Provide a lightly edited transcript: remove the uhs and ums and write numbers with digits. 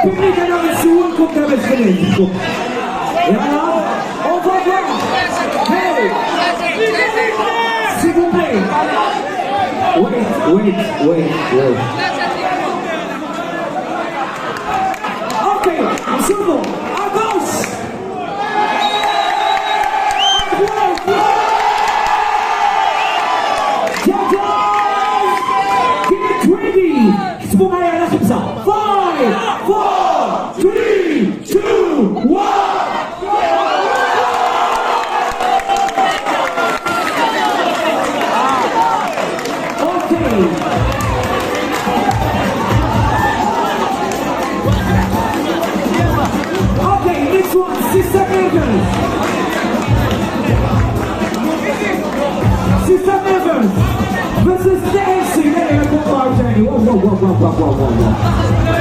public a dames si un contame frenetico. Et alors, on va voir. Hey, s'il vous plaît. Wait. Ok, un second. À gauche. Get ready. C'est pour aller à la comme ça. 5, 4, 3, 2, 1. Okay, next one, Sister Evans. Sister Evans versus Nancy. Whoa.